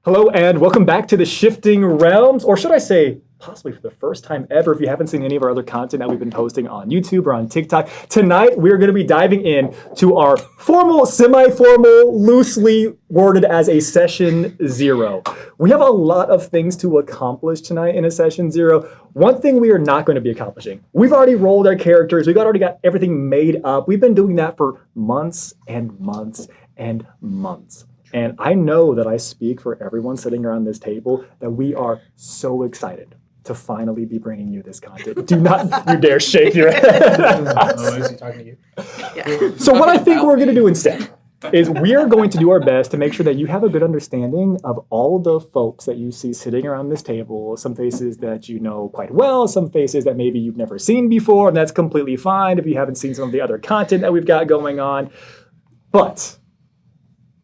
Hello and welcome back to the Shifting Realms, or should I say, possibly for the first time ever, if you haven't seen any of our other content that we've been posting on YouTube or on TikTok. Tonight, we're going to be diving in to our formal, semi-formal, loosely worded as a Session 0. We have a lot of things to accomplish tonight in a Session 0. One thing we are not going to be accomplishing. We've already rolled our characters. We've already got everything made up. We've been doing that for months and months and months. And I know that I speak for everyone sitting around this table that we are so excited to finally be bringing you this content. Do not you dare shake your head. Is he talking to you? Yeah. So what I think we're going to do instead is we are going to do our best to make sure that you have a good understanding of all the folks that you see sitting around this table, some faces that you know quite well, some faces that maybe you've never seen before, and that's completely fine if you haven't seen some of the other content that we've got going on. But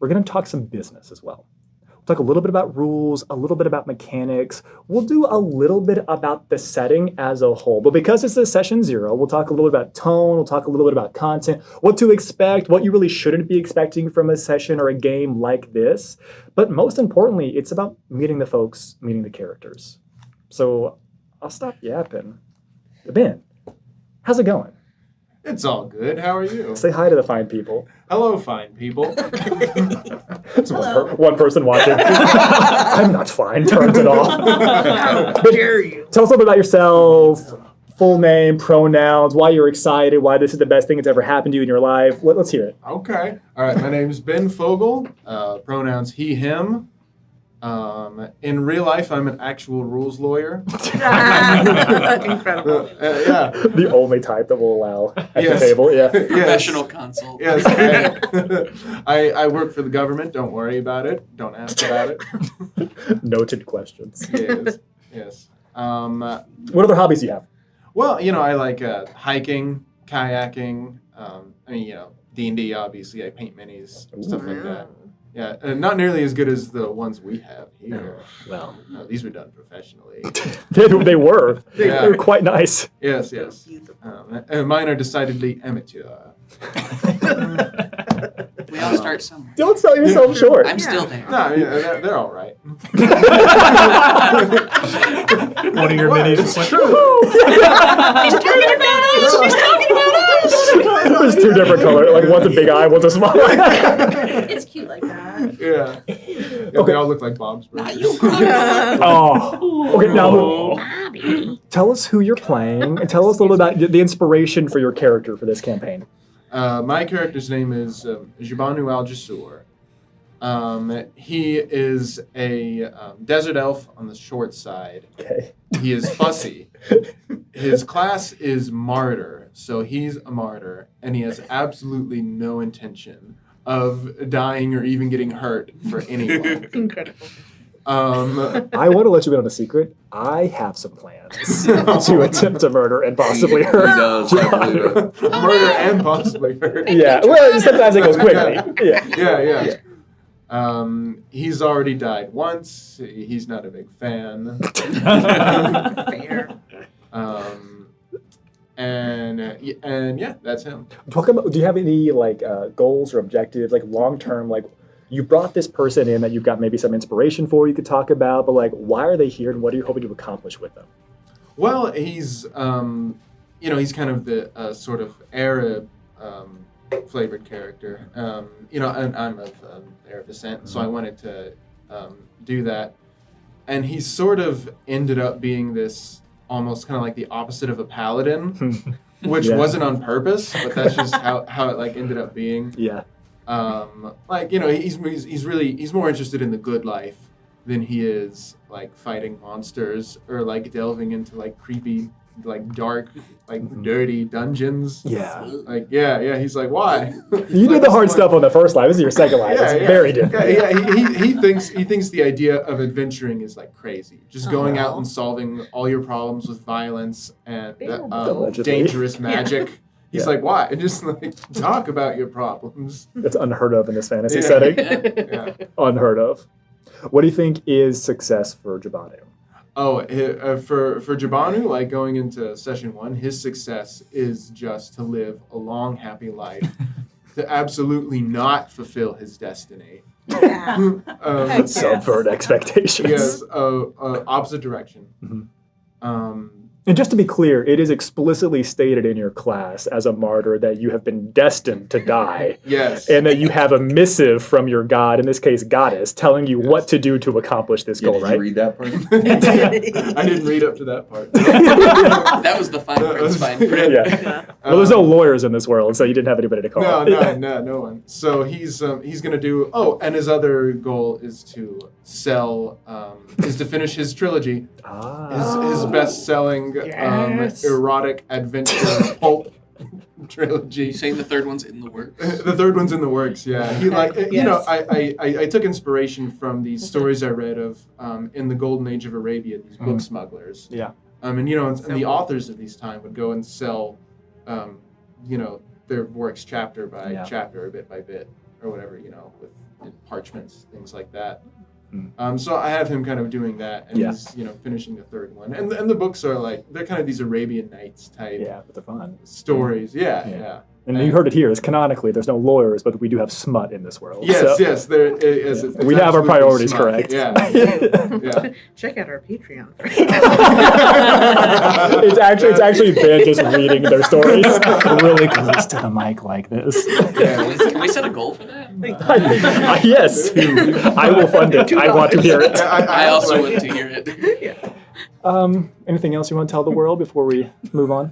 we're going to talk some business as well. We'll talk a little bit about rules, a little bit about mechanics. We'll do a little bit about the setting as a whole. But because it's a Session 0, we'll talk a little bit about tone, we'll talk a little bit about content, what to expect, what you really shouldn't be expecting from a session or a game like this. But most importantly, it's about meeting the folks, meeting the characters. So I'll stop yapping. Ben, how's it going? It's all good. How are you? Say hi to the fine people. Hello, fine people. There's one person watching. I'm not fine. Turns it off. How dare you? Tell us a little bit about yourself, full name, pronouns, why you're excited, why this is the best thing that's ever happened to you in your life. Let's hear it. Okay. All right. My name's Ben Fogel. Pronouns he, him. In real life, I'm an actual rules lawyer. Incredible. Yeah. The only type that will allow at Yes. the table. Yeah. Professional consult. Yes. I work for the government. Don't worry about it. Don't ask about it. Noted questions. Yes. Yes. What other hobbies do you have? Well, I like hiking, kayaking. D&D, obviously. I paint minis, stuff like that. Yeah, not nearly as good as the ones we have here. Well, No, these were done professionally. they were. Yeah. They were quite nice. Yes. And mine are decidedly amateur. We all start somewhere. Don't sell yourself short. I'm still there. No, yeah, they're all right. One of your What? minis. It's Like, true. He's talking about us! He's talking about us! There's two different colors. Like one's a big eye, one's a small eye. It's cute like that. Yeah. They all look like Bob's Burgers. Oh. Okay, now tell us who you're playing and tell us a little bit about the inspiration for your character for this campaign. My character's name is Jibanu Al-Jasur. He is a desert elf on the short side. Okay. He is fussy. His class is martyr, so he's a martyr, and he has absolutely no intention of dying or even getting hurt for anyone. Incredible. I want to let you in on a secret. I have some plans to attempt to murder and possibly hurt. He does, I believe it. Murder and possibly hurt. Yeah, well, sometimes it goes quickly. Yeah. Yeah. He's already died once. He's not a big fan. Fair. And yeah, that's him. Talk about. Do you have any goals or objectives, like long term? Like you brought this person in that you've got maybe some inspiration for. You could talk about, but like, why are they here, and what are you hoping to accomplish with them? Well, he's he's kind of the sort of Arab flavored character. And I'm of Arab descent, so I wanted to do that. And he sort of ended up being this almost kind of like the opposite of a paladin, which Yeah. wasn't on purpose, but that's just how it ended up being. Yeah. He's more interested in the good life than he is like fighting monsters or like delving into like creepy, like dark, like dirty dungeons. Yeah. Like yeah. He's like, why? You did the hard stuff on the first life. This is your second life. It's very different. Yeah. He thinks the idea of adventuring is like crazy. Just going out and solving all your problems with violence and Allegedly. dangerous magic. He's like, why? Just like talk about your problems. It's unheard of in this fantasy Yeah. setting. Yeah. Unheard of. What do you think is success for Jibanu? Oh, for Jibanu, like going into session 1, his success is just to live a long, happy life, to absolutely not fulfill his destiny, Yes. Subvert expectations. Yes, opposite direction. Mhm. And just to be clear, it is explicitly stated in your class as a martyr that you have been destined to die. Yes. And that you have a missive from your god, in this case goddess, telling you what to do to accomplish this goal, Did right? you read that part? I didn't read up to that part. That was the fine print. Fine print. Yeah. Well, there's no lawyers in this world, so you didn't have anybody to call. No one. So he's gonna do. Oh, and his other goal is to sell, is to finish his trilogy, his best-selling Yes. erotic adventure pulp trilogy. You saying the third one's in the works? The third one's in the works. Yeah, he you know, Yes. I took inspiration from these stories I read of in the Golden Age of Arabia, these book smugglers. Yeah. And you know, and the authors of these time would go and sell, you know, their works chapter by chapter, or bit by bit, or whatever, you know, with parchments, things like that. So I have him kind of doing that, and he's, you know, finishing the third one. And the books are like, they're kind of these Arabian Nights type but they're fun. stories. Yeah. And you heard it here, is canonically, there's no lawyers, but we do have smut in this world. Yes, so yes. There is. It's we have our absolutely priorities smart. correct. Yeah. Check out our Patreon. It's actually been just reading their stories really close to the mic like this. Can we set a goal for that? Yes, I will fund it. I want to hear it. I also want to hear it. Anything else you want to tell the world before we move on?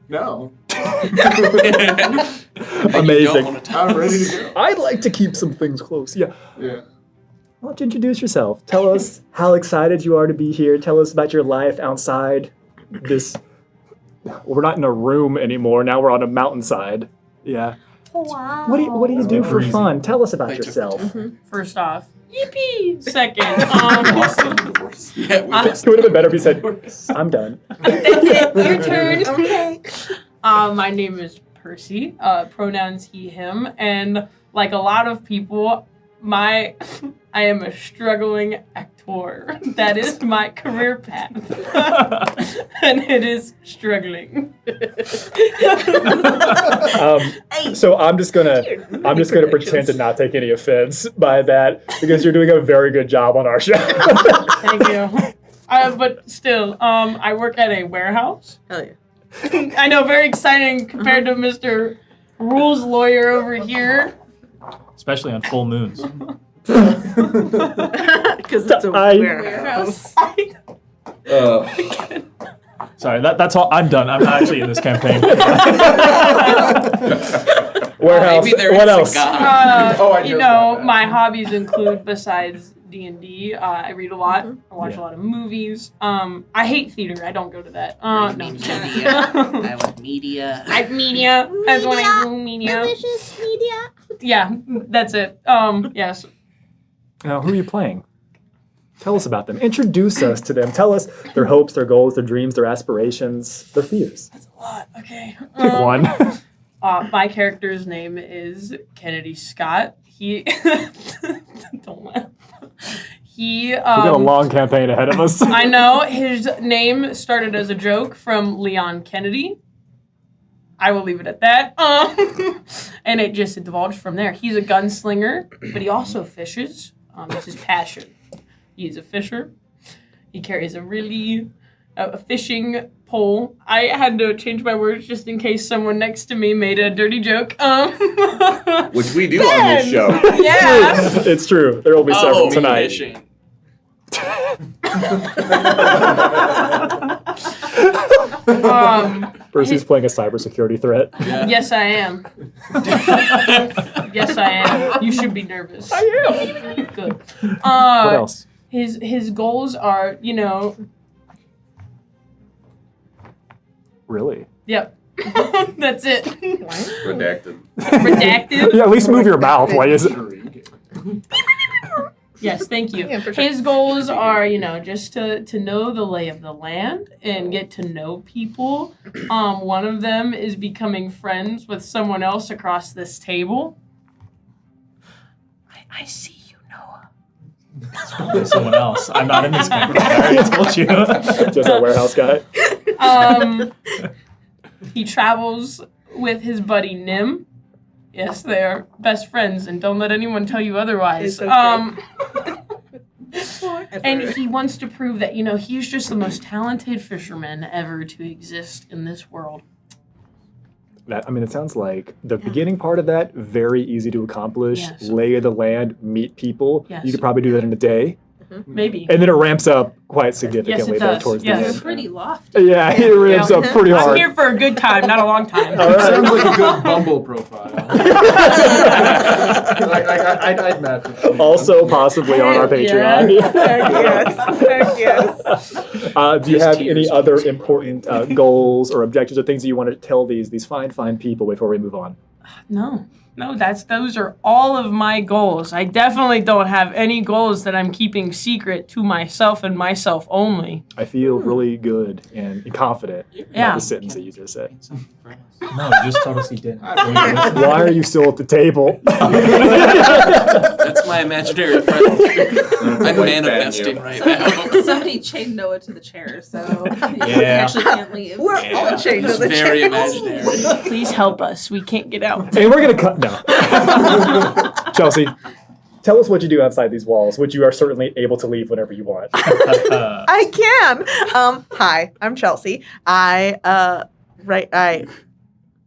No. Amazing. I'm ready to go. I'd like to keep some things close. Yeah. Yeah. Why don't you introduce yourself? Tell us how excited you are to be here. Tell us about your life outside this. We're not in a room anymore. Now we're on a mountainside. Yeah. Wow. What do you do for Breezy. fun? Tell us about They took yourself. First off, yippee! Second, Yeah, we It would have been better if you said, "I'm done." that's it. Your turn. Okay. My name is Percy. Pronouns he, him, and like a lot of people, I am a struggling actor. That is my career path, and it is struggling. So I'm just gonna pretend to not take any offense by that because you're doing a very good job on our show. Thank you. But still, I work at a warehouse. Hell yeah. I know, very exciting compared to Mr. Rules Lawyer over here. Especially on full moons. Because it's a warehouse. Sorry, that's all. I'm done. I'm not actually in this campaign. Warehouse. Maybe there What is a else? God. Oh, I You joke know, about that. my hobbies include, besides D&D, I read a lot. I watch Yeah. a lot of movies. I hate theater. I don't go to that. No, I'm just kidding. I like media. I media. That's what I do. Media. Delicious media. Yeah, that's it. Yes. Now, who are you playing? Tell us about them. Introduce us to them. Tell us their hopes, their goals, their dreams, their aspirations, their fears. That's a lot. Okay. Pick one. My character's name is Kennedy Scott. He don't laugh. He We've got a long campaign ahead of us. I know his name started as a joke from Leon Kennedy. I will leave it at that. And it just divulged from there. He's a gunslinger, but he also fishes. It's his passion. He's a fisher. He carries a really a fishing pole. I had to change my words just in case someone next to me made a dirty joke. Which we do on this show. Yeah. It's true. There will be several tonight. Fishing. Percy's playing a cybersecurity threat. Yeah. Yes, I am. Yes, I am. You should be nervous. I am. Good. What else? His goals are, you know. Really? Yep. That's it. Redacted. Redacted. Yeah, at least move your mouth. Why is it? Yes, thank you. Yeah, for sure. His goals are, you know, just to know the lay of the land and get to know people. One of them is becoming friends with someone else across this table. I see you, Noah. It's probably someone else. I'm not in this campaign. I already told you. Just a warehouse guy. He travels with his buddy Nim Yes, they are best friends, and don't let anyone tell you otherwise. It's okay. And he wants to prove that, he's just the most talented fisherman ever to exist in this world. It sounds like the beginning part of that, very easy to accomplish. Yes. Lay of the land, meet people. Yes. You could probably do that in a day. Maybe. And then it ramps up quite significantly does. towards Yes. the It's end. pretty lofty. Yeah, it ramps up pretty I'm hard. here for a good time, not a long time. All right. Sounds like a good Bumble profile. I'd match it. Also possibly on our Patreon. Heck yes. Do you Just have tears. any other important goals or objectives or things that you want to tell these fine people before we move on? No, those are all of my goals. I definitely don't have any goals that I'm keeping secret to myself and myself only. I feel really good and confident Yeah. about the sentence that you just said. No, just told us he didn't. Why are you still at the table? That's my imaginary friend. I'm Like manifesting that, right now. Somebody chained Noah to the chair, so he Yeah. actually can't leave. We're all chained to It's the very chair. imaginary. Please help us. We can't get out. And we're going to cut now. Chelsea, tell us what you do outside these walls, which you are certainly able to leave whenever you want. I can. Hi, I'm Chelsea. I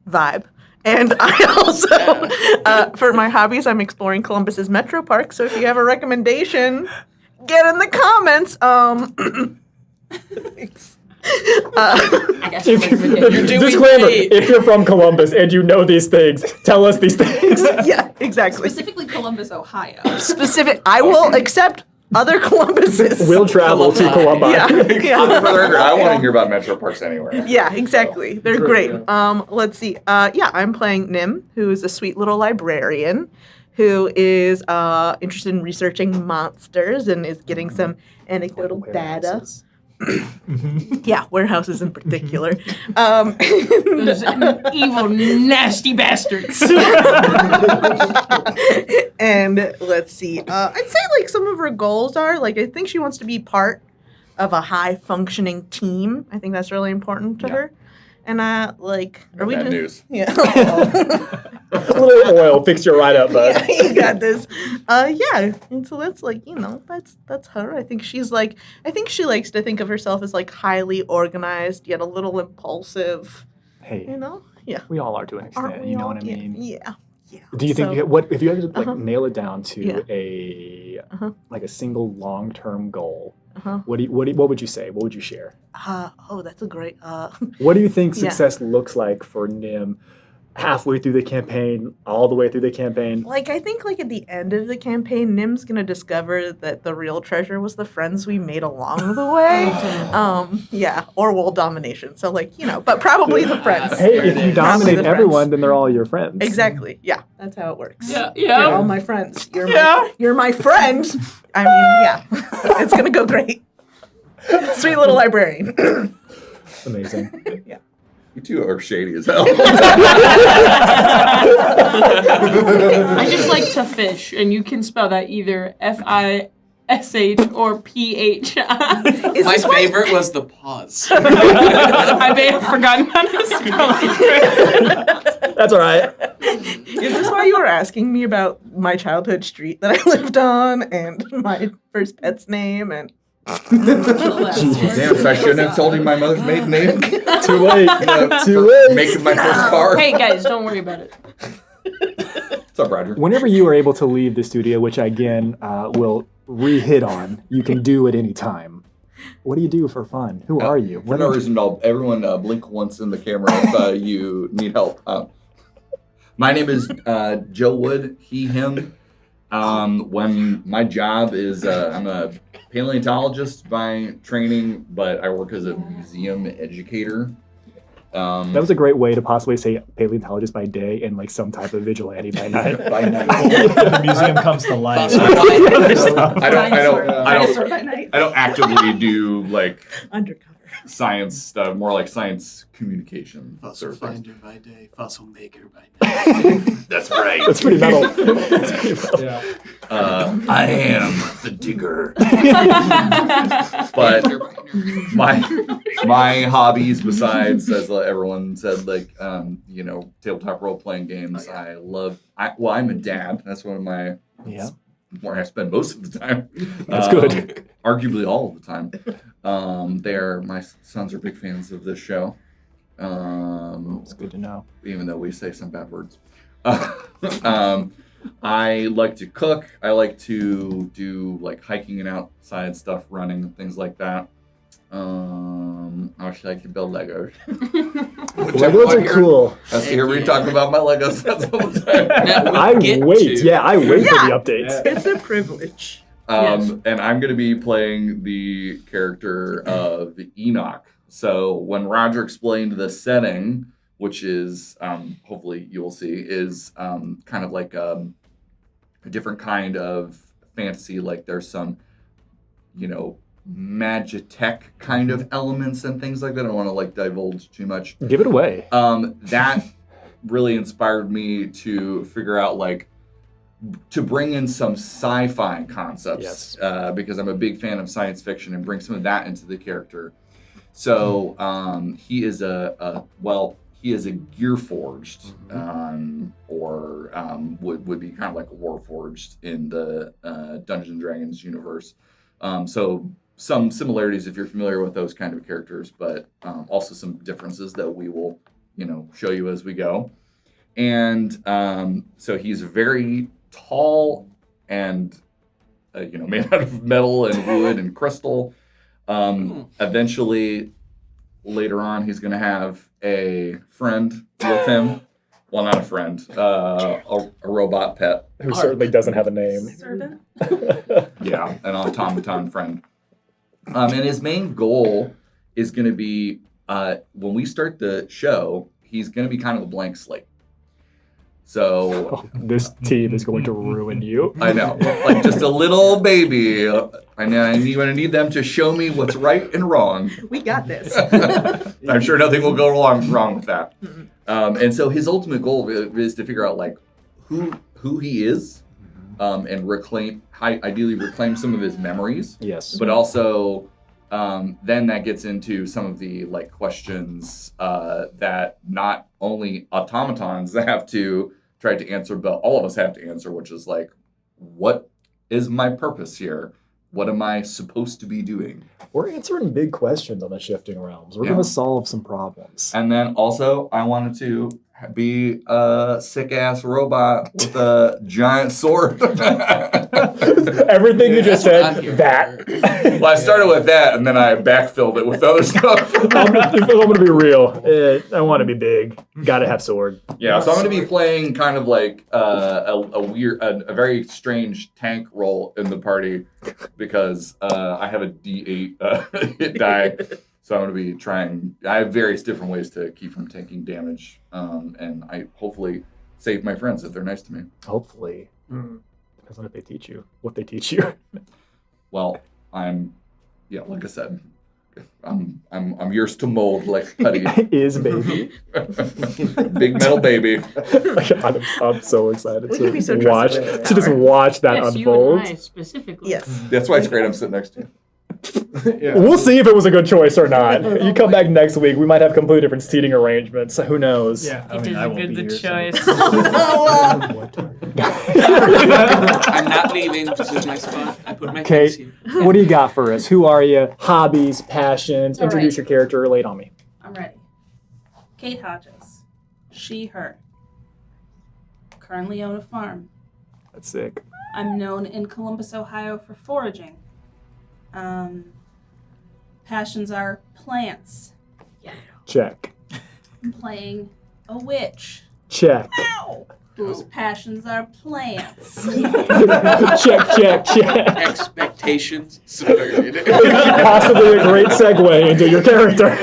vibe. And I also, for my hobbies, I'm exploring Columbus's Metro Park. So if you have a recommendation, get in the comments. Thanks. I guess If you're doing disclaimer, great. if you're from Columbus and you know these things, tell us these things. Yeah, exactly. Specifically Columbus, Ohio. I will accept other Columbuses. We'll travel to Columbus. Yeah. For the record, I want to hear about Metro Parks anywhere. Yeah, exactly. They're True, great. yeah. Let's see. I'm playing Nim, who is a sweet little librarian who is interested in researching monsters and is getting some anecdotal data. Yeah, warehouses in particular. Those evil, nasty bastards. And let's see. I'd say like some of her goals are I think she wants to be part of a high functioning team. I think that's really important to her. And are we Bad just news. yeah. A little oil, fix you right up, bud. Yeah, you got this. Yeah. And so that's that's her. I think she likes to think of herself as highly organized yet a little impulsive. Hey, Yeah. we all are to an extent, Aren't we you know all? what I mean? Yeah. Yeah. Do you think So- if you had to nail it down to Yeah. a Uh-huh. a single long-term goal, Uh-huh. what would you say? What would you share? That's a great What do you think Yeah. success looks like for Nim halfway through the campaign, all the way through the campaign? I think at the end of the campaign, Nim's gonna discover that the real treasure was the friends we made along the way. Or world domination. So but probably the friends. Hey, if you Probably dominate the everyone, friends. then they're all your friends. Exactly. Yeah, that's how it works. Yeah. You're all my friends. You're Yeah. you're my friend. I mean, yeah, it's gonna go great. Sweet little librarian. Amazing. You two are shady as hell. I just like to fish, and you can spell that either FISH or PH. My favorite was the pause. I may have forgotten how to spell it. That's all right. Is this why you were asking me about my childhood street that I lived on and my first pet's name and? Damn, so I shouldn't have told you my mother's maiden name. Too late. Too late. Making my first car. Hey guys, don't worry about it. What's up, Roger? Whenever you are able to leave the studio, which I again will re-hit on, you can do at any time. What do you do for fun? Who are you? For no reason at all, everyone blink once in the camera if you need help. My name is Joe Wood, he, him. When my job is, I'm a paleontologist by training, but I work as a museum educator. That was a great way to possibly say paleontologist by day and some type of vigilante by night. by night. The museum comes to life. I don't actively do Undercover. science stuff, more like science communication. Fossil sort of finder by day, fossil maker by night. That's right. That's pretty metal. That's pretty metal. Yeah. I am the digger. But my my hobbies, besides, as everyone said, like, tabletop role-playing games, I'm a dad. That's one of my, Yeah. where I spend most of the time. That's good. Arguably all of the time. My sons are big fans of this show. It's good to know. Even though we say some bad words. I like to cook. I like to do like hiking and outside stuff, running, things like that. I actually like to build Legos. Legos are cool. That's hear me talking about my Legos. That's all the time. I wait for the updates. It's a privilege. And I'm going to be playing the character of Enoch. So when Roger explained the setting, which is, hopefully you will see, is kind of like a different kind of fantasy. Like there's some, magitech kind of elements and things like that. I don't want to like divulge too much. Give it away. That really inspired me to figure out to bring in some sci-fi concepts. Yes. Because I'm a big fan of science fiction and bring some of that into the character. So he is a Gearforged, or would be kind of like a Warforged in the Dungeons and Dragons universe. So some similarities if you're familiar with those kind of characters, but also some differences that we will, show you as we go. And so he's very tall and, made out of metal and wood and crystal. Eventually, later on, he's going to have a friend with him. Well, not a friend, a robot pet. Who certainly doesn't have a name. Servant? Yeah, an automaton friend. And his main goal is going to be, when we start the show, he's going to be kind of a blank slate. So This team is going to ruin you. I know, like just a little baby. I'm going to need them to show me what's right and wrong. We got this. I'm sure nothing will go wrong with that. And so his ultimate goal is to figure out who he is, and ideally reclaim some of his memories. Yes. But also, then that gets into some of the questions that not only automatons have to try to answer, but all of us have to answer, which is what is my purpose here? What am I supposed to be doing? We're answering big questions on the Shifting Realms. We're Yeah. going to solve some problems. And then also, I wanted to be a sick-ass robot with a giant sword. Everything you just That's what I'm said, here that. for. Well, I started with that, and then I backfilled it with other stuff. I'm going to be real. I want to be big. Got to have sword. Yeah, so I'm going to be playing kind of like a very strange tank role in the party because I have a D8 hit die. So I'm going to be I have various different ways to keep from taking damage, and I hopefully save my friends if they're nice to me. Hopefully. Depends on what they teach you. Well, like I said, I'm yours to mold like putty. Is baby. Big metal baby. I'm so excited We could be so to trusted with just power. watch that Yes, unfold. you and I specifically. Yes. That's why it's great I'm sitting next to you. Yeah. We'll see if it was a good choice or not. You come back next week, we might have completely different seating arrangements. Who knows? Yeah, I It mean, is I a won't good be here, so- choice. I'm not leaving. This is my spot. I put my Kate, things here. what do you got for us? Who are you? Hobbies, passions? All Introduce right. your character. Relate on me. I'm ready. Kate Hodges. She, her. Currently own a farm. That's sick. I'm known in Columbus, Ohio for foraging. Passions are plants. Check. I'm playing a witch. Check. Whose passions are plants. check. Expectations subverted. Possibly a great segue into your character.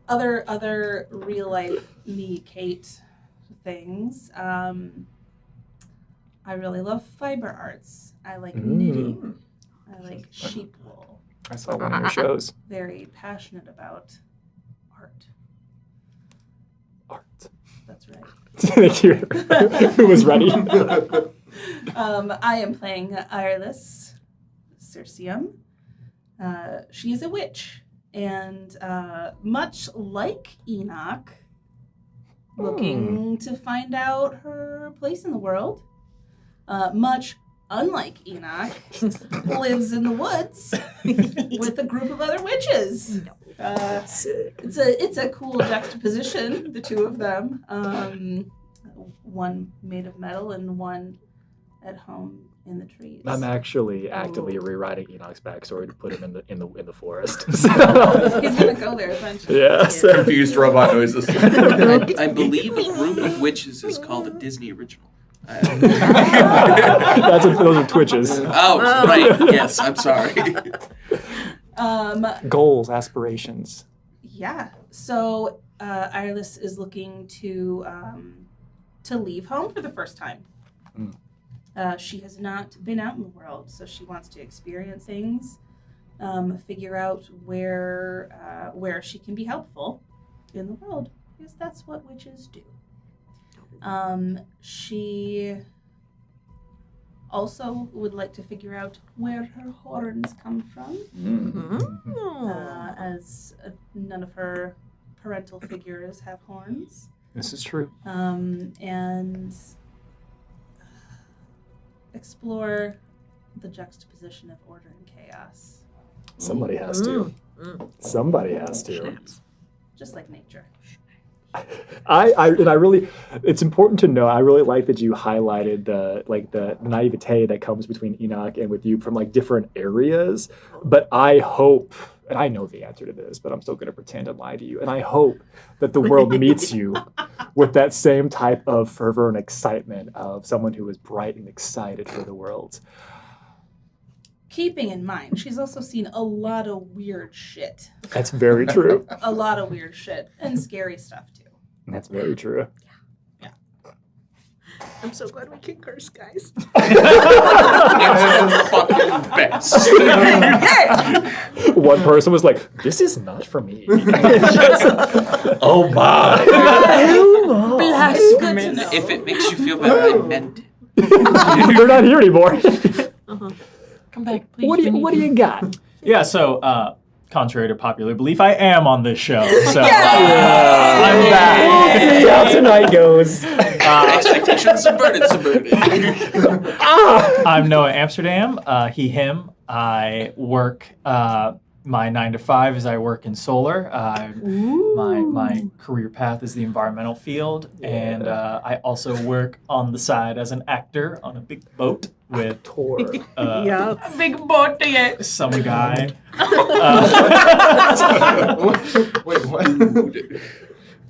Other real life me, Kate things. I really love fiber arts. I like knitting. I like sheep wool. I saw one of your shows. Very passionate about art. Art. That's right. Thank you. Who was ready? I am playing Iris Circeum. She is a witch and much like Enoch, looking to find out her place in the world. Much unlike Enoch, lives in the woods with a group of other witches. It's a cool juxtaposition, the two of them. One made of metal and one at home in the trees. I'm actually actively rewriting Enoch's backstory to put him in the forest. He's gonna go there eventually. Yes. Confused robot noises. I believe a group of witches is called a Disney original. Those are Twitches. Oh, right. Yes, I'm sorry. Goals, aspirations. Yeah. So Iris is looking to leave home for the first time. She has not been out in the world, so she wants to experience things, figure out where she can be helpful in the world, because that's what witches do. She also would like to figure out where her horns come from, as none of her parental figures have horns. This is true. And explore the juxtaposition of order and chaos, Somebody has to. Somebody has to. just like nature. It's important to know. I really like that you highlighted the naivete that comes between Enoch and with you from like different areas. But I hope, and I know the answer to this, but I'm still going to pretend and lie to you. And I hope that the world meets you with that same type of fervor and excitement of someone who is bright and excited for the world. Keeping in mind, she's also seen a lot of weird shit. That's very true. A lot of weird shit and scary stuff too. That's very true. I'm so glad we can curse, guys. It's the fucking best. One person was like, "This is not for me." Oh my! Blasphemy. If it makes you feel better, I meant it. They're not here anymore. Come back, please. What do you got? Yeah, so contrary to popular belief, I am on this show. So I'm We'll back. see how tonight goes. Expectations subverted. I'm Noah Amsterdam. He, him. I work. My 9 to 5 is I work in solar. My career path is the environmental field, and I also work on the side as an actor on a big boat with Big boat to get. some guy. Wait, what?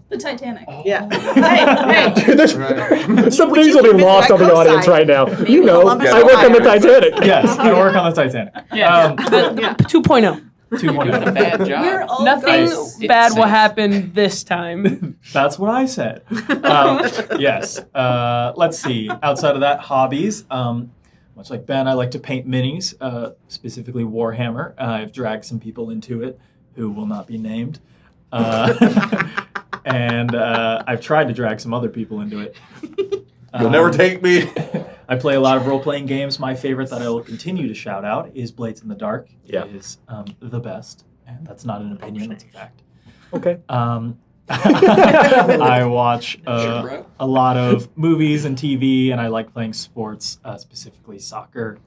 The Titanic. Yeah. Hey. Some Would things you will be convince lost my on the audience co-sign? right now. Maybe You know, Columbus, I work on the Ohio. Titanic. Yes, I work on the Titanic. Yeah. 2.0. 2.0. Bad job. We're all Nothing ghosts. bad will happen this time. That's what I said. Yes. Let's see. Outside of that, hobbies. Much like Ben, I like to paint minis, specifically Warhammer. I've dragged some people into it who will not be named. And I've tried to drag some other people into it. You'll never take me. I play a lot of role-playing games. My favorite that I will continue to shout out is Blades in the Dark. Yeah. It is the best. And that's not an opinion, that's a fact. Okay. I watch Sure, bro. a lot of movies and TV, and I like playing sports, specifically soccer.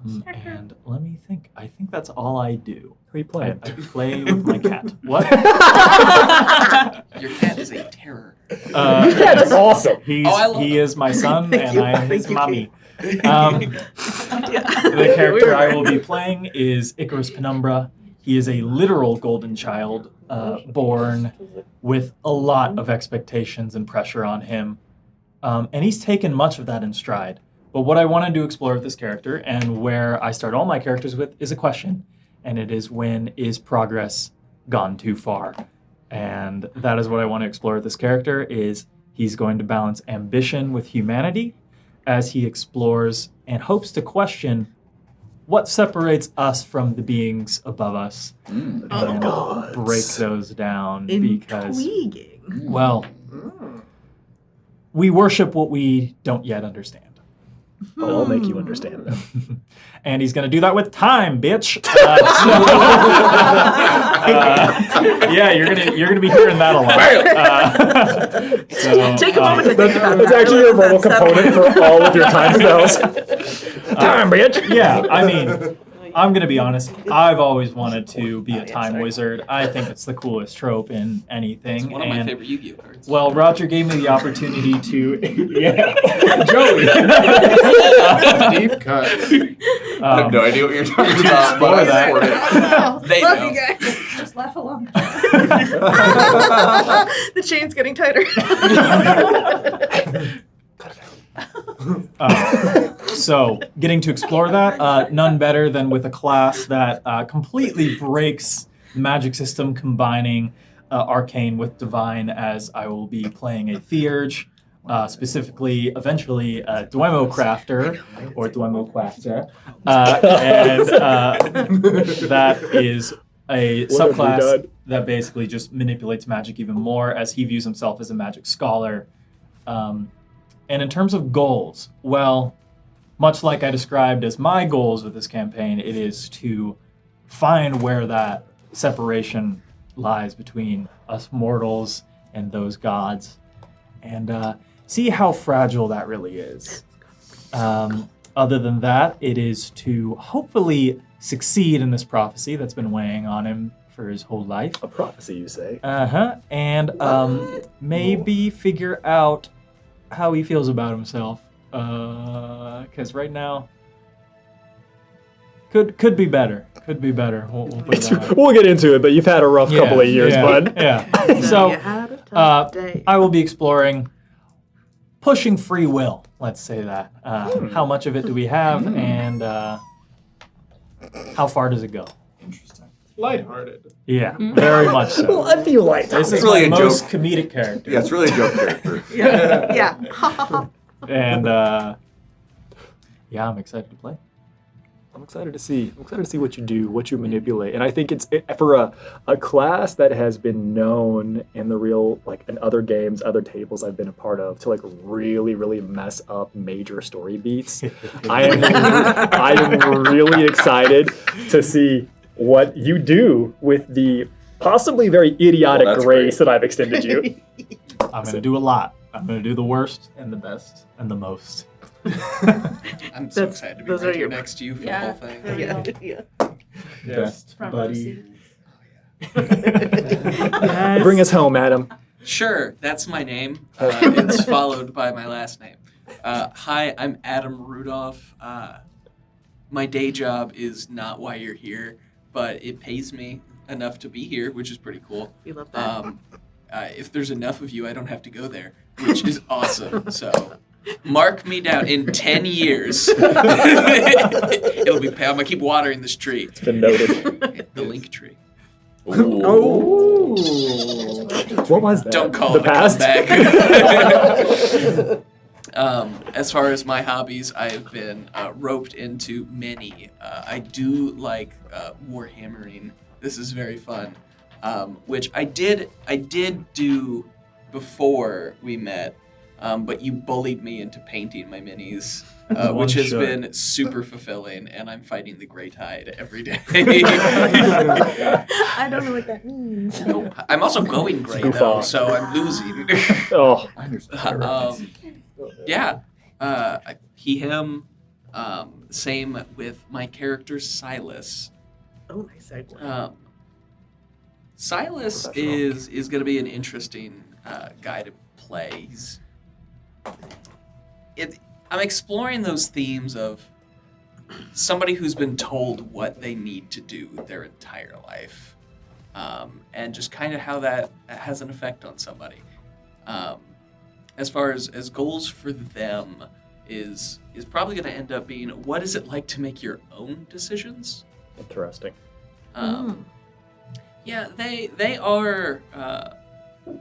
And let me think. I think that's all I do. Who are you I playing? play with my cat. What? Your cat is a terror. That's awesome. He I is my son, Thank and you. I am his Thank you, mommy. The character I will be playing is Icarus Penumbra. He is a literal golden child, born with a lot of expectations and pressure on him. And he's taken much of that in stride. But what I wanted to explore with this character, and where I start all my characters with, is a question. And it is, when is progress gone too far? And that is what I want to explore with this character, is he's going to balance ambition with humanity as he explores and hopes to question what separates us from the beings above us, and break those down. Because, Intriguing. well, we worship what we don't yet understand. I'll make you understand them. And he's going to do that with time, bitch. Yeah, you're gonna be hearing that a lot. Take a moment to think about That's that. actually your verbal component for all of your time spells. Time, bitch. Yeah, I mean, I'm going to be honest. I've always wanted to be a time wizard. I think it's the coolest trope in anything. It's one of my favorite Yu-Gi-Oh cards. Well, Roger gave me the opportunity to... Yeah, Joey. Deep cut. I have no idea what you're talking about, but I that. support it. They Love know. you guys. Just laugh along. The chain's getting tighter. So, getting to explore that, none better than with a class that completely breaks the magic system, combining arcane with divine, as I will be playing a theurge, specifically, eventually, a Dwemer crafter, or Dwemer crafter, and that is a What have you subclass done? that basically just manipulates magic even more, as he views himself as a magic scholar. And in terms of goals, well, much like I described as my goals with this campaign, it is to find where that separation lies between us mortals and those gods, and see how fragile that really is. Other than that, it is to hopefully succeed in this prophecy that's been weighing on him for his whole life. A prophecy, you say? And maybe figure out how he feels about himself. Because right now, could be better. Could be better. We'll put it that way. We'll get into it, but you've had a rough couple of years, bud. Yeah. You So had a tough day. I will be exploring pushing free will. Let's say that. How much of it do we have, and how far does it go? Interesting. Lighthearted. Yeah, very much so. Well, I feel like This is really my a most joke. comedic character. Yeah, it's really a joke character. Yeah. And yeah, I'm excited to play. I'm excited to see what you do, what you manipulate, and I think it's for a class that has been known in the real, like in other games, other tables I've been a part of, to like really mess up major story beats. I am really excited to see what you do with the possibly very idiotic Well, that's grace great. that I've extended you. I'm going to do a lot. I'm going to do the worst and the best and the most. I'm so That's- excited to be those are right here your- next to you for Yeah. the whole thing. For real. Best Front row buddy. seat. Bring us home, Adam. Sure, that's my name. It's followed by my last name. Hi, I'm Adam Rudolph. My day job is not why you're here, but it pays me enough to be here, which is pretty cool. We love that. If there's enough of you, I don't have to go there, which is awesome. So mark me down in 10 years. It'll be. I'm gonna keep watering this tree. It's been noted. The link tree. Oh. What was that? Don't call the it past? a comeback. As far as my hobbies, I've been roped into many. I do like warhammering. This is very fun, which I did do before we met, but you bullied me into painting my minis, which has should. been super fulfilling, and I'm fighting the Grey Tide every day. I don't know what that means. I'm also going gray Goof though, off. so I'm losing. Oh, I understand. Yeah, he, him. Same with my character Silas. Oh, nice segue. Silas Professional. is going to be an interesting guy to play. I'm exploring those themes of somebody who's been told what they need to do their entire life, and just kind of how that has an effect on somebody. As far as goals for them is probably going to end up being, what is it like to make your own decisions? interesting. Yeah, they are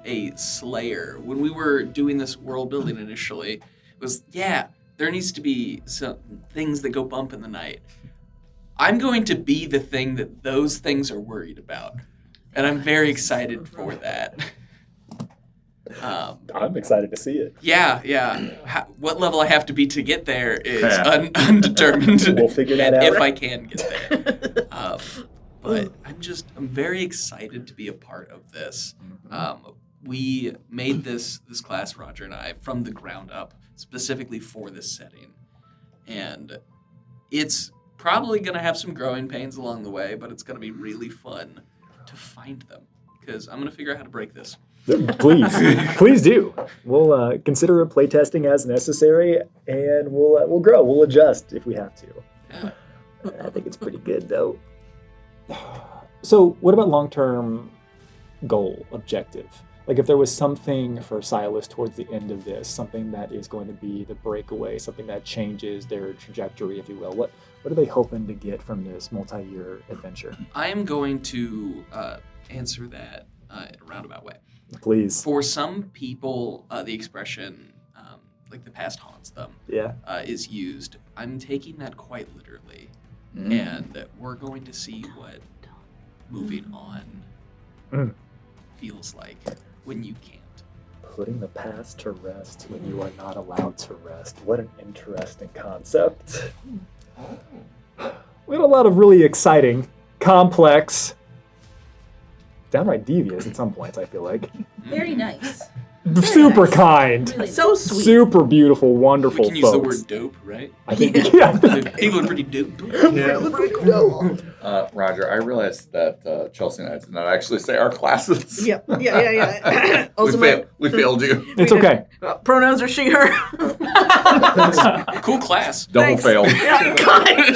a slayer. When we were doing this world building initially, it was, there needs to be some things that go bump in the night. I'm going to be the thing that those things are worried about, and I'm very excited for that. I'm excited to see it. Yeah. What level I have to be to get there is Yeah. undetermined. We'll figure that out. if I can get there. But I'm very excited to be a part of this. We made this class, Roger and I, from the ground up, specifically for this setting. And it's probably going to have some growing pains along the way, but it's going to be really fun to find them. Because I'm going to figure out how to break this. Please do. We'll consider playtesting as necessary, and we'll grow. We'll adjust if we have to. Yeah. I think it's pretty good, though. So, what about long-term goal, objective? Like, if there was something for Silas towards the end of this, something that is going to be the breakaway, something that changes their trajectory, if you will, what are they hoping to get from this multi-year adventure? I am going to answer that in a roundabout way. Please. For some people, the expression, like the past haunts them, Yeah. is used. I'm taking that quite literally. And we're going to see what moving on feels like when you can't. Putting the past to rest when you are not allowed to rest. What an interesting concept. We had a lot of really exciting, complex, downright devious at some points, I feel like. Very nice. Super kind. Really So sweet. Super beautiful, wonderful We can use the folks. word dope, right? I think, yeah. People are pretty dope. Roger, I realized that Chelsea and I did not actually say our classes. Yeah. we, Also, we failed you. It's okay. pronouns are she, her. Cool class. Double Thanks. fail. Yeah, God damn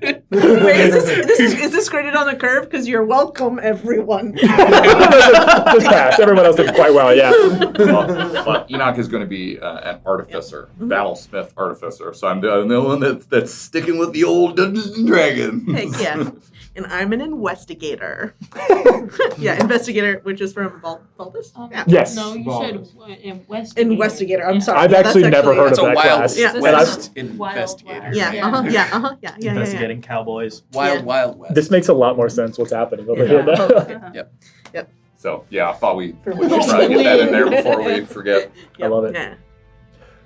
it. Wait, is this graded on the curve? Because you're welcome, everyone. Just pass. Everyone else did quite well, yeah. But Enoch is going to be an artificer, battlesmith artificer. So I'm the one that's sticking with the old Dungeons and Dragons. Heck yeah. And I'm an investigator. Yeah, investigator, which is from Valdis. Yeah. Yes. No, you Vault. said investigator. Investigator. I'm Yeah. sorry. I've Yeah, actually that's never heard That's of a that wild class. Yeah. And I've- west Wild investigator. West. Yeah. Yeah. Yeah. Investigating cowboys. Wild West. this makes a lot more sense what's happening over here now. So yeah, I thought we For should what? try to get that in there before we forget. I love it. Yeah.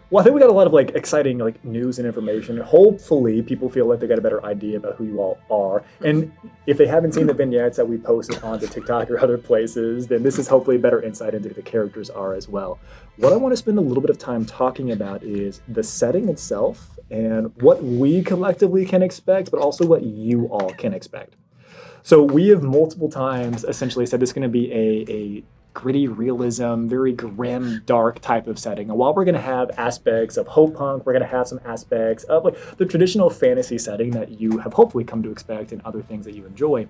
Well, I think we got a lot of exciting news and information. Hopefully, people feel like they got a better idea about who you all are. And if they haven't seen the vignettes that we posted onto TikTok or other places, then this is hopefully a better insight into who the characters are as well. What I want to spend a little bit of time talking about is the setting itself and what we collectively can expect, but also what you all can expect. So we have multiple times essentially said this is going to be a gritty realism, very grim, dark type of setting. And while we're going to have aspects of hope punk, we're going to have some aspects of the traditional fantasy setting that you have hopefully come to expect and other things that you enjoy.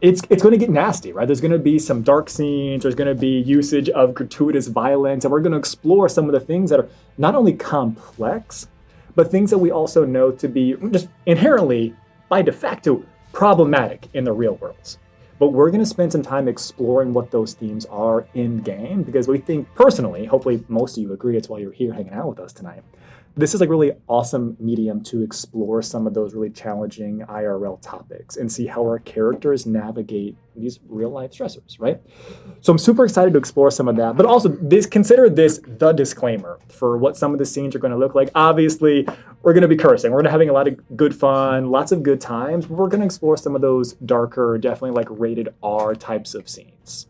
It's going to get nasty, right? There's going to be some dark scenes. There's going to be usage of gratuitous violence. And we're going to explore some of the things that are not only complex, but things that we also know to be just inherently, by de facto, problematic in the real world. But we're going to spend some time exploring what those themes are in game because we think personally, hopefully most of you agree, it's why you're here hanging out with us tonight. This is a really awesome medium to explore some of those really challenging IRL topics and see how our characters navigate these real life stressors, right? So I'm super excited to explore some of that, but also consider this the disclaimer for what some of the scenes are going to look like. Obviously, we're going to be cursing. We're going to having a lot of good fun, lots of good times. But we're going to explore some of those darker, definitely rated R types of scenes.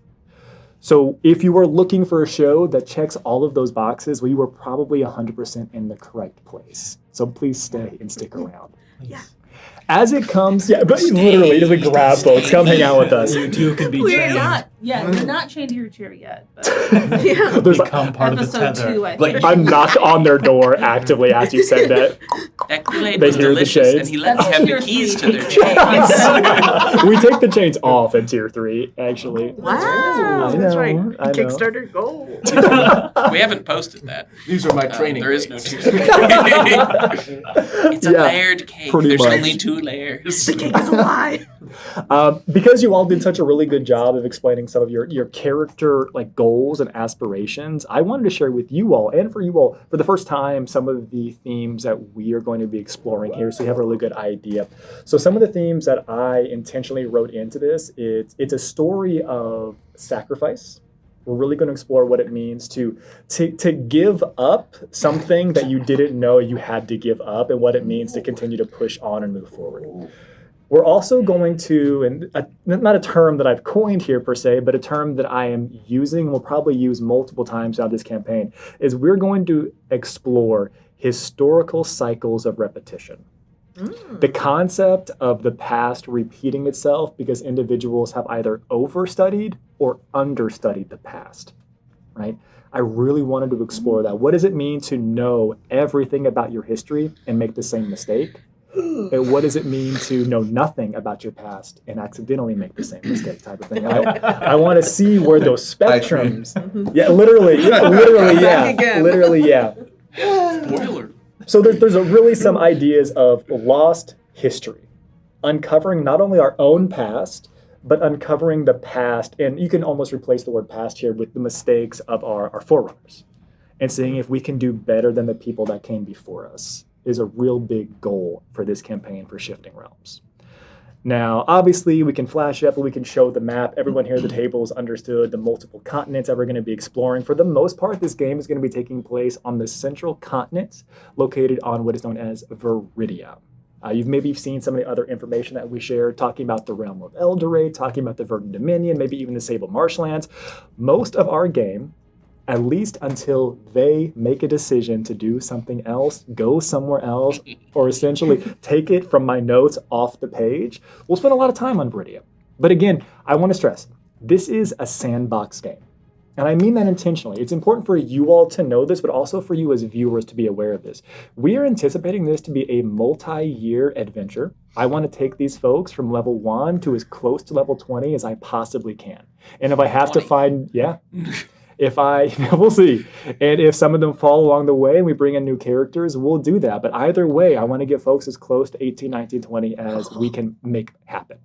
So if you were looking for a show that checks all of those boxes, well, you were probably 100% in the correct place. So please stay and stick around. Yeah. As it comes, yeah, but literally, just grab folks, come hang out with us. You two can be We're chained. not. Yeah, we're not chained to your chair yet. But Yeah. There's Become part of the episode tether. 2, I think. I knocked on their door actively as you said that. That Kool-Aid They was hear the delicious, shades. and he let me That's have tier the keys 3. to their chains. We take the chains off in tier 3, actually. Wow. I That's know, right. I know. Kickstarter goal. We haven't posted that. These are my training. There is no grades. tier. It's a Yeah, layered cake. pretty There's much. only 2 layers. The cake is a lie. Because you all did such a really good job of explaining some of your character goals and aspirations, I wanted to share with you all and for you all for the first time some of the themes that we are going to be exploring here, so you have a really good idea. So some of the themes that I intentionally wrote into this, it's a story of sacrifice, We're really going to explore what it means to give up something that you didn't know you had to give up, and what it means to continue to push on and move forward. We're also going to, and not a term that I've coined here per se, but a term that I am using and will probably use multiple times throughout this campaign, is we're going to explore historical cycles of repetition. The concept of the past repeating itself because individuals have either overstudied or understudied the past, right? I really wanted to explore that. What does it mean to know everything about your history and make the same mistake? And what does it mean to know nothing about your past and accidentally make the same mistake type of thing? I want to see where those spectrums, literally, yeah. Spoiler. So there's really some ideas of lost history, uncovering not only our own past, but uncovering the past, and you can almost replace the word past here with the mistakes of our forerunners, and seeing if we can do better than the people that came before us is a real big goal for this campaign for Shifting Realms. Now, obviously, we can flash up and we can show the map. Everyone here at the table has understood the multiple continents that we're going to be exploring. For the most part, this game is going to be taking place on the central continent, located on what is known as Viridia. You've maybe seen some of the other information that we shared, talking about the realm of Eldoret, talking about the Verdant Dominion, maybe even the Sable Marshlands. Most of our game, at least until they make a decision to do something else, go somewhere else, or essentially take it from my notes off the page, we'll spend a lot of time on Viridia. But again, I want to stress, this is a sandbox game. And I mean that intentionally. It's important for you all to know this, but also for you as viewers to be aware of this. We are anticipating this to be a multi-year adventure. I want to take these folks from level 1 to as close to level 20 as I possibly can. And if I have to find, we'll see. And if some of them fall along the way and we bring in new characters, we'll do that. But either way, I want to get folks as close to 18, 19, 20 as we can make happen.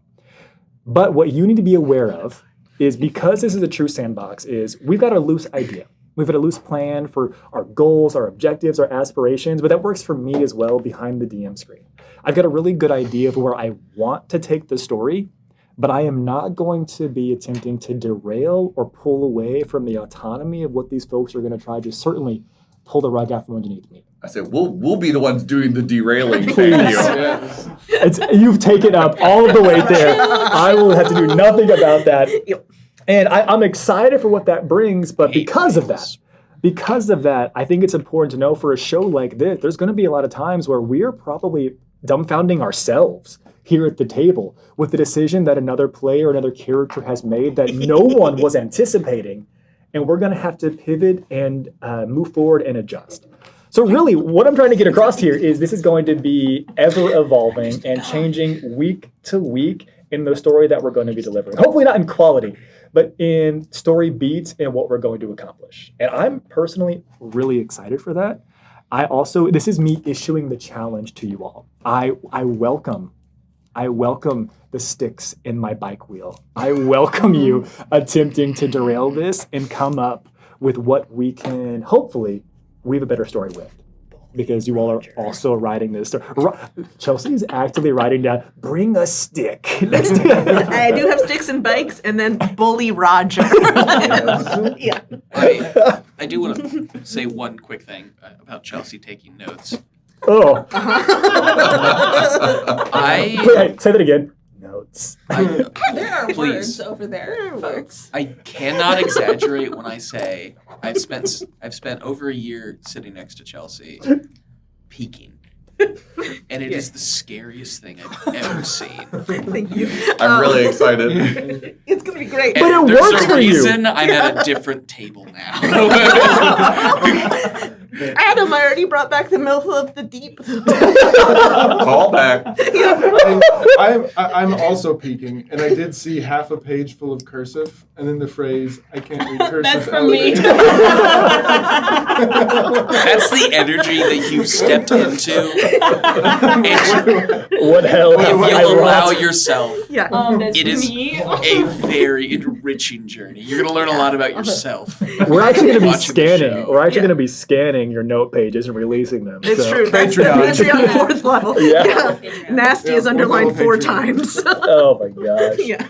But what you need to be aware of is, because this is a true sandbox, is we've got a loose idea. We've got a loose plan for our goals, our objectives, our aspirations, but that works for me as well behind the DM screen. I've got a really good idea of where I want to take the story, but I am not going to be attempting to derail or pull away from the autonomy of what these folks are going to try to certainly pull the rug out from underneath me. I said, we'll be the ones doing the derailing. Please. You've taken up all of the weight there. I will have to do nothing about that. And I'm excited for what that brings, but because of that, I think it's important to know for a show like this, there's going to be a lot of times where we're probably dumbfounding ourselves here at the table with the decision that another player, another character has made that no one was anticipating, and we're going to have to pivot and move forward and adjust. So really, what I'm trying to get across here is this is going to be ever evolving and changing week to week in the story that we're going to be delivering. Hopefully not in quality, but in story beats and what we're going to accomplish. And I'm personally really excited for that. This is me issuing the challenge to you all. I welcome the sticks in my bike wheel. I welcome you attempting to derail this and come up with what we can hopefully weave a better story with. Because you all are also writing this. Chelsea's actively writing down, bring a stick. I do have sticks and bikes, and then bully Roger. Yeah. I do want to say one quick thing about Chelsea taking notes. Oh. Wait, say that again. Notes. There are Please. words over there, folks. I cannot exaggerate when I say I've spent over a year sitting next to Chelsea, peeking, and it is the scariest thing I've ever seen. Thank you. I'm really excited. It's going to be great. But And it there's works a for you. reason I'm at a different table now. Adam, I already brought back the MILF of the Deep. Call back. I'm also peeking, and I did see half a page full of cursive, and then the phrase, I can't read cursive. That's from me. That's the energy that you've stepped into. What hell If have I you allow wrought? yourself, Yeah. That's it is me. a very enriching journey. You're going to learn a lot about yourself. We're actually going to be Watching the scanning. show. We're actually going to be scanning your note pages and releasing them. It's so. true. That's Patreon. Patreon 4th level. Yeah. Nasty Yeah, is underlined 4 4th level times. Oh my gosh. Yeah.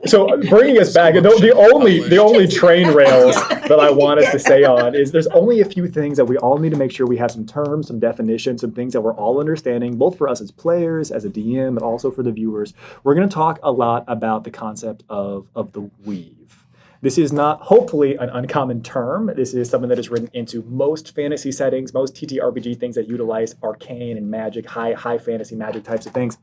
So bringing us back, the only train rails that I want us to stay on is there's only a few things that we all need to make sure we have some terms, some definitions, some things that we're all understanding, both for us as players, as a DM, but also for the viewers. We're going to talk a lot about the concept of the weave. This is not, hopefully, an uncommon term. This is something that is written into most fantasy settings, most TTRPG things that utilize arcane and magic, high fantasy magic types of things.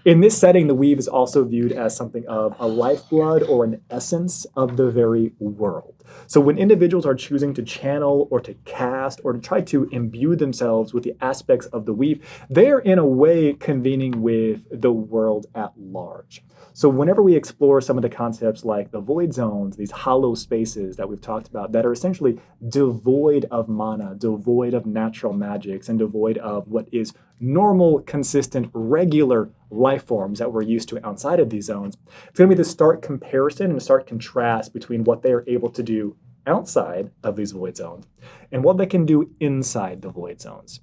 In this setting, the weave is also viewed as something of a lifeblood or an essence of the very world. So when individuals are choosing to channel or to cast or to try to imbue themselves with the aspects of the weave, they're in a way convening with the world at large. So whenever we explore some of the concepts like the void zones, these hollow spaces that we've talked about that are essentially devoid of mana, devoid of natural magics, and devoid of what is normal, consistent, regular life forms that we're used to outside of these zones, it's going to be the stark comparison and the stark contrast between what they are able to do outside of these void zones and what they can do inside the void zones.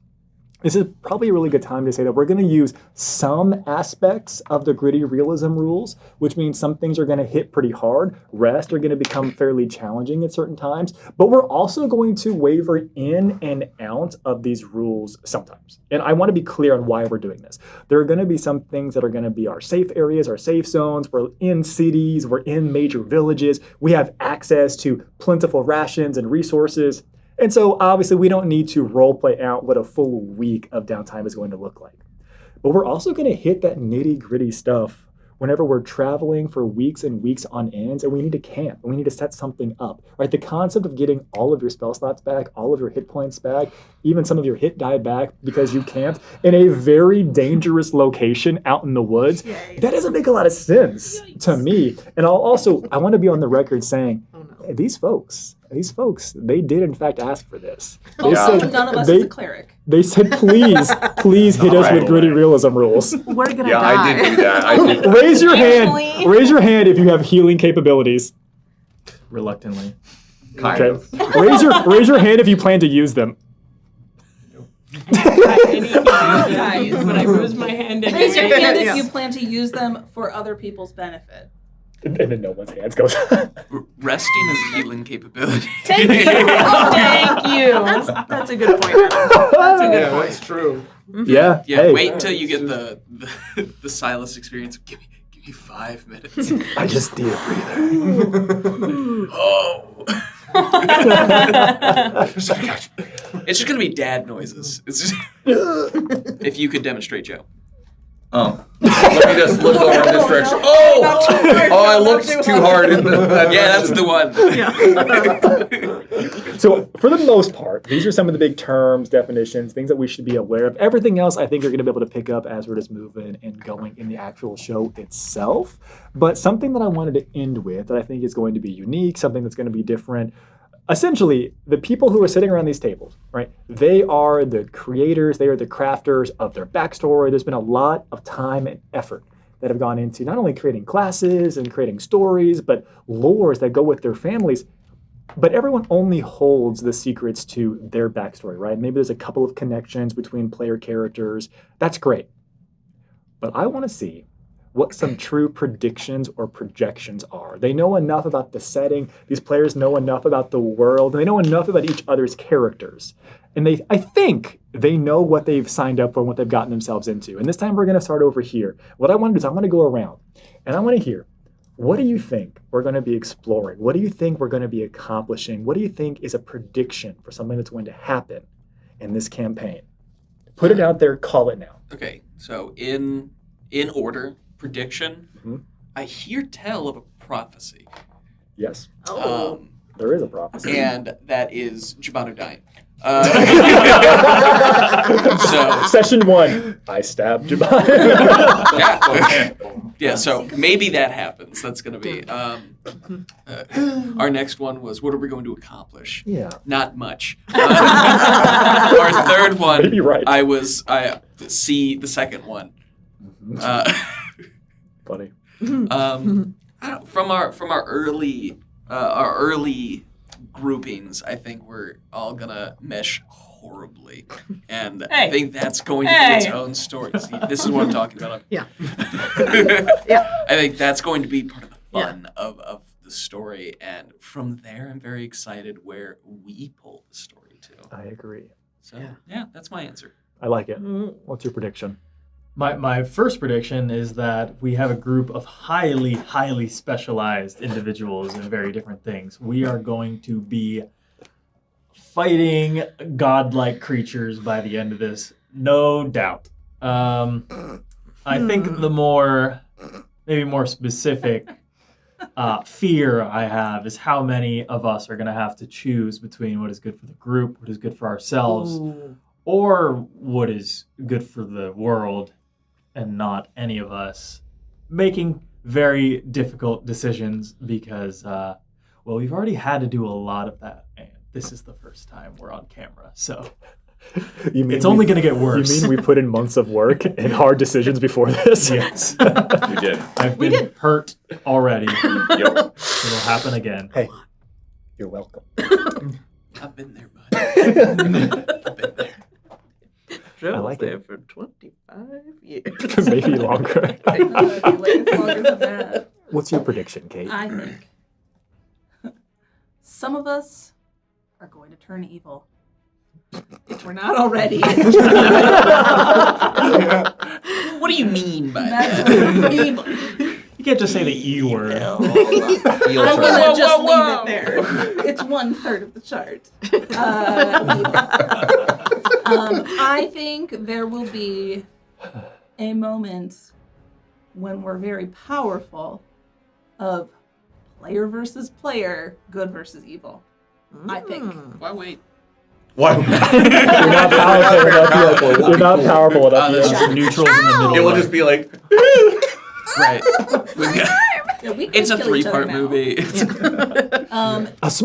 This is probably a really good time to say that we're going to use some aspects of the gritty realism rules, which means some things are going to hit pretty hard. Rest are going to become fairly challenging at certain times, but we're also going to waver in and out of these rules sometimes. And I want to be clear on why we're doing this. There are going to be some things that are going to be our safe areas, our safe zones. We're in cities, we're in major villages. We have access to plentiful rations and resources. And so obviously we don't need to role play out what a full week of downtime is going to look like. But we're also going to hit that nitty gritty stuff whenever we're traveling for weeks and weeks on end and we need to camp and we need to set something up, right? The concept of getting all of your spell slots back, all of your hit points back, even some of your hit die back because you camped in a very dangerous location out in the woods, that doesn't make a lot of sense to me. And I want to be on the record saying, hey, these folks, they did in fact ask for this. They Also, none of us is a cleric. They said, please hit us with gritty realism rules. We're gonna Yeah, die. I did do that. I did. Raise your hand. Emily. Raise your hand if you have healing capabilities. Reluctantly. Kind of. Raise your hand if you plan to use them. Guys, but I raised my hand anyway. Raise your hand if Yeah. you plan to use them for other people's benefit. And then no one's hands goes up. Resting is a healing capability. Thank you. Thank you. That's a good point. That's a good Yeah, point. that's true. Yeah. Yeah, hey, wait until you get the Silas experience. Give me 5 minutes. I just need a breather. Oh. It's just gonna be dad noises. It's just if you could demonstrate, Joe. Let me just look over in this direction. I looked too hard in that Yeah, that's direction. the one. So for the most part, these are some of the big terms, definitions, things that we should be aware of. Everything else I think you're going to be able to pick up as we're just moving and going in the actual show itself. But something that I wanted to end with that I think is going to be unique, something that's going to be different. Essentially, the people who are sitting around these tables, right? They are the creators, they are the crafters of their backstory. There's been a lot of time and effort that have gone into not only creating classes and creating stories, but lores that go with their families. But everyone only holds the secrets to their backstory, right? Maybe there's a couple of connections between player characters. That's great. But I want to see what some true predictions or projections are. They know enough about the setting. These players know enough about the world. And they know enough about each other's characters. And I think they know what they've signed up for and what they've gotten themselves into. And this time we're going to start over here. What I want to do is I want to go around and I want to hear, what do you think we're going to be exploring? What do you think we're going to be accomplishing? What do you think is a prediction for something that's going to happen in this campaign? Put it out there, call it now. Okay, so in order, prediction. Mhm. I hear tell of a prophecy. Yes, Oh. there is a prophecy. And that is Jabanu dying. Session 1, I stabbed Jabbar. Yeah, so maybe that happens. That's going to be. Our next one was, what are we going to accomplish? Yeah. Not much. Our third one, Maybe right. I see the second one. Funny. From our early groupings, I think we're all gonna mesh horribly, and I Hey. think that's going to be its Hey. own story. See, this is what I'm talking about. Yeah. I think that's going to be part of the fun of the story. And from there, I'm very excited where we pull the story to. I agree. So, yeah, that's my answer. I like it. Mm. What's your prediction? My first prediction is that we have a group of highly specialized individuals in very different things. We are going to be fighting godlike creatures by the end of this, no doubt. I think the maybe more specific fear I have is how many of us are going to have to choose between what is good for the group, what is good for ourselves, or what is good for the world, and not any of us making very difficult decisions because, we've already had to do a lot of that, and this is the first time we're on camera, so it's only going to get worse. You mean we put in months of work and hard decisions before this? Yes. We did. I've been hurt already. Yep. It'll happen again. Hey, you're welcome. I've been there, bud. I've been there. Joe I was like there it. for 25 years. Maybe longer. I feel like it's longer than that. What's your prediction, Kate? I think some of us are going to turn evil. If we're not already. What do you mean by That's that? evil. You can't just say the E word. Eel I'm turn. gonna just whoa. leave it there. It's 1/3 of the chart. I think there will be a moment when we're very powerful of player versus player, good versus evil. I think. Why wait? What? You're not powerful enough yet. You're not powerful enough There's yet. some neutrals in the middle. It will just be like, Right. We've got, Yeah, we could it's a kill each other 3-part now. movie.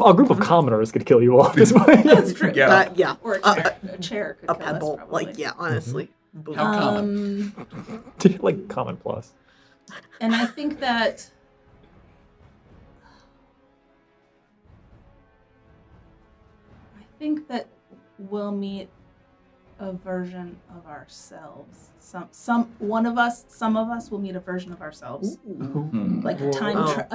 A group of commoners could kill you all at this point. That's true. yeah. Yeah. Or a chair could A kill us, pebble. probably. Like, yeah, honestly. Boom. How common? Like common plus. And I think that we'll meet a version of ourselves. Some of us will meet a version of ourselves. Hmm. Like a Oh.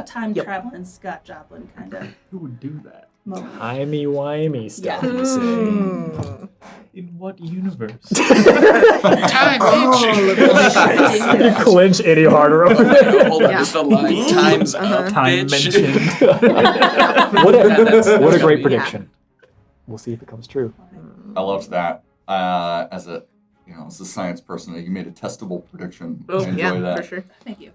time Yep. traveling Scott Joplin kind of Who would do that? moment. Timey-wimey stuff, Yeah. you say. Mm. In what universe? Time, bitch. You clinch any harder over there. Hold on, Yeah. just the line. Time's up, Time bitch. mentioned. What That's a gonna great be- prediction. We'll see if it comes true. I loved that. As a science person, you made a testable prediction. Oh, I enjoy yeah, that. for sure. Thank you.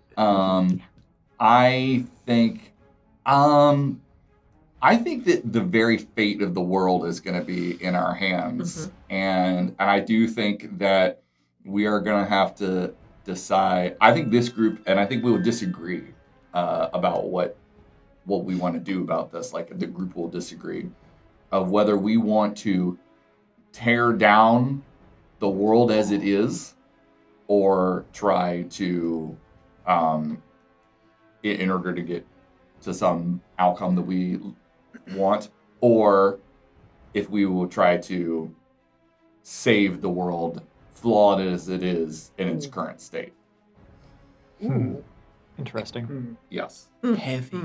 I think that the very fate of the world is going to be in our hands, and I do think that we are going to have to decide. I think this group, and I think we will disagree about what we want to do about this. Like the group will disagree of whether we want to tear down the world as it is, or try to, in order to get to some outcome that we want, or if we will try to save the world, flawed as it is in its current state. Interesting. Yes. Heavy.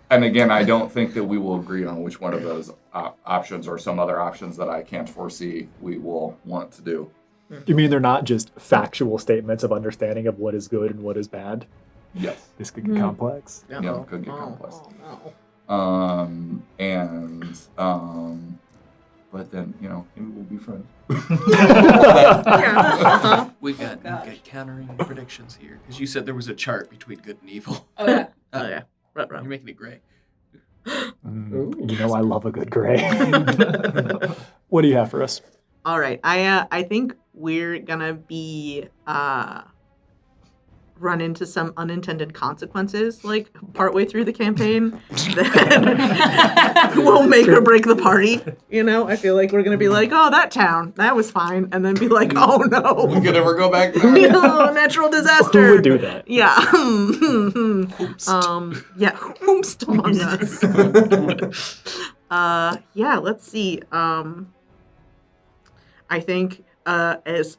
And again, I don't think that we will agree on which one of those options or some other options that I can't foresee we will want to do. You mean they're not just factual statements of understanding of what is good and what is bad? Yes. This could get complex. Yeah, it could get complex. Oh, But then, maybe we'll be friends. yeah. We've got gosh. countering predictions here because you said there was a chart between good and evil. Oh yeah. Oh, yeah. Right, You're making it gray. You know I love a good gray. What do you have for us? All right. I think we're gonna be run into some unintended consequences, like partway through the campaign, that will make or break the party. I feel like we're gonna be like, oh, that town, that was fine, and then be like, oh We no, could never go back. no, natural disaster. Who would do that? Yeah. Yeah. Whomst among us. Yeah. Let's see. I think as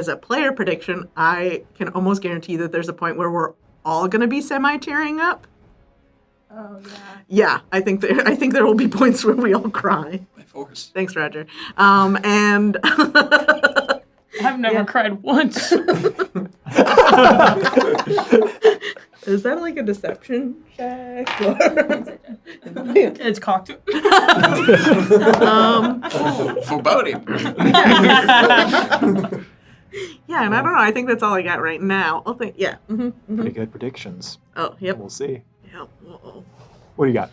a player prediction, I can almost guarantee that there's a point where we're all gonna be semi tearing up Oh yeah. Yeah, I think there will be points where we all cry. By force. Thanks, Roger. And I've never cried once. is that like a deception check? It's cocked. Foreboding. Yeah, and I don't know. I think that's all I got right now. I'll think. Yeah. Pretty good predictions. Oh, yep. We'll see. Yep. Uh-oh. What do you got?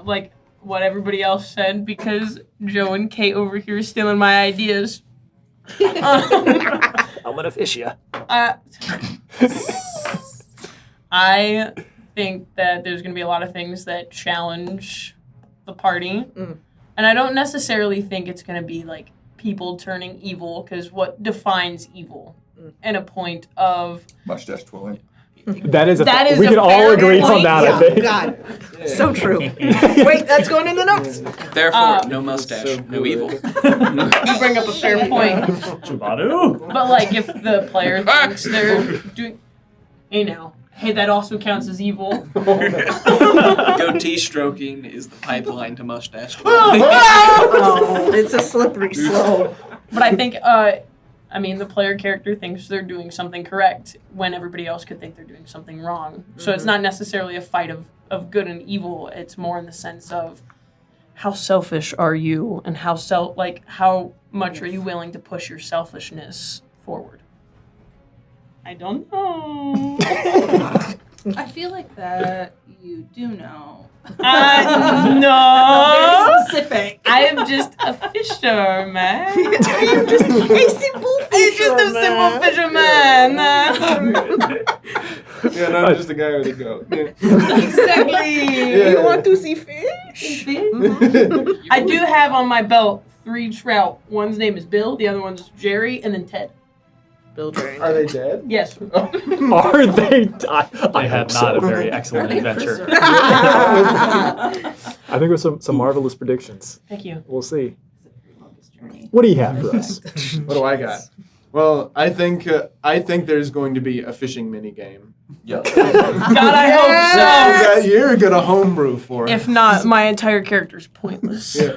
Like what everybody else said, because Joe and Kate over here are stealing my ideas. I'm gonna fish ya. I think that there's going to be a lot of things that challenge the party. And I don't necessarily think it's going to be like people turning evil, because what defines evil? And a point of... Mustache twirling. That is we a can all fair agree on point. that, Yeah, I think. God. So true. Wait, that's going in the notes. Therefore, no mustache, no evil. You bring up a fair point. Chubadu. But like if the player thinks they're doing... Hey now. Hey, that also counts as evil. Goatee stroking is the pipeline to mustache. Oh, it's a slippery slope. But I think, the player character thinks they're doing something correct when everybody else could think they're doing something wrong. So it's not necessarily a fight of good and evil. It's more in the sense of how selfish are you, and how much are you willing to push your selfishness forward. I don't know. I feel like that you do know. No. Very specific. I am just a fisherman. I'm just a simple I'm just a simple fisherman. Yeah, no, I'm just a guy with a goat. Yeah. Exactly. You want to see fish? I do have on my belt 3 trout. One's name is Bill, the other one's Jerry, and then Ted. Bill Jerry. Are they dead? Yes. Are they? I had not a very excellent adventure. I think it was some marvelous predictions. Thank you. We'll see. What do you have for us? What do I got? Well, I think there's going to be a fishing mini game Yeah. God, I hope that you're gonna homebrew for. so. If not, my entire character's pointless. Yeah.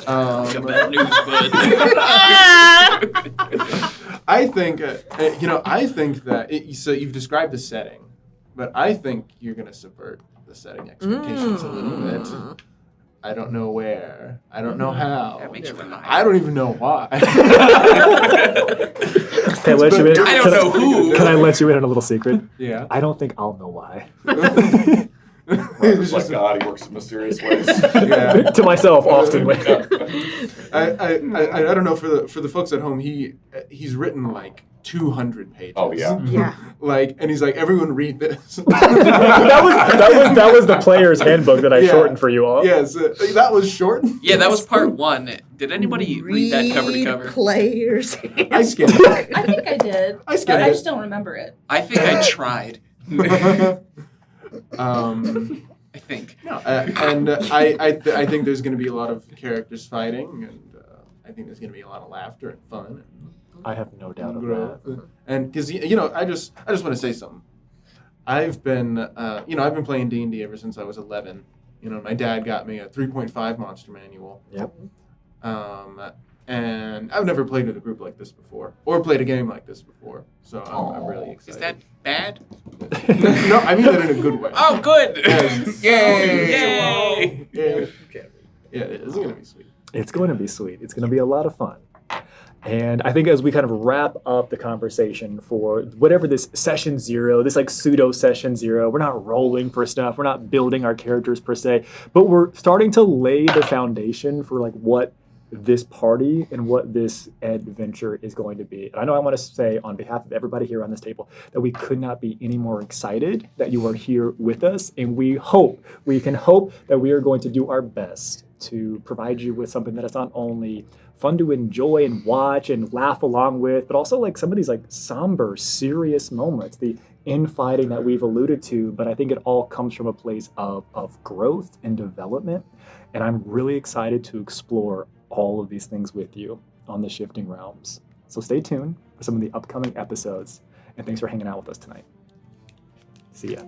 Bad news, bud. I think that so you've described the setting, but I think you're gonna subvert the setting expectations a little bit. I don't know where. I don't know how. That makes you alive. I don't even know why. Can I let you in? I don't know who. Can I let you in on a little secret? Yeah. I don't think I'll know why. It's like God, he works in mysterious ways. Yeah. To myself, often. I don't know for the folks at home. He's written like 200 pages. Oh yeah. Yeah. And he's like, everyone read this. that was the player's handbook that I Yeah. shortened for you all. Yes, that was shortened. Yeah, that was part 1. Did anybody read that cover to cover? Players. I skimmed it. I think I did. I skimmed but I it. just don't remember it. I think I tried. I think. No, and I think there's going to be a lot of characters fighting, and I think there's going to be a lot of laughter and fun. I have no doubt And of growth. that. And because I just want to say something. I've been playing D&D ever since I was 11. My dad got me a 3.5 monster manual. Yep. And I've never played with a group like this before, or played a game like this before. So I'm really excited. Is that bad? No, I mean that in a good way. Oh, good! Yes. Yay! Yeah, it's going to be sweet. It's going to be sweet. It's going to be a lot of fun. And I think as we kind of wrap up the conversation for whatever this session 0, this like pseudo session 0, we're not rolling for stuff, we're not building our characters per se, but we're starting to lay the foundation for like what this party and what this adventure is going to be. And I know I want to say on behalf of everybody here on this table that we could not be any more excited that you are here with us. And we can hope that we are going to do our best to provide you with something that is not only fun to enjoy and watch and laugh along with, but also like some of these like somber, serious moments, the infighting that we've alluded to. But I think it all comes from a place of growth and development. And I'm really excited to explore all of these things with you on the Shifting Realms. So stay tuned for some of the upcoming episodes. And thanks for hanging out with us tonight. See ya.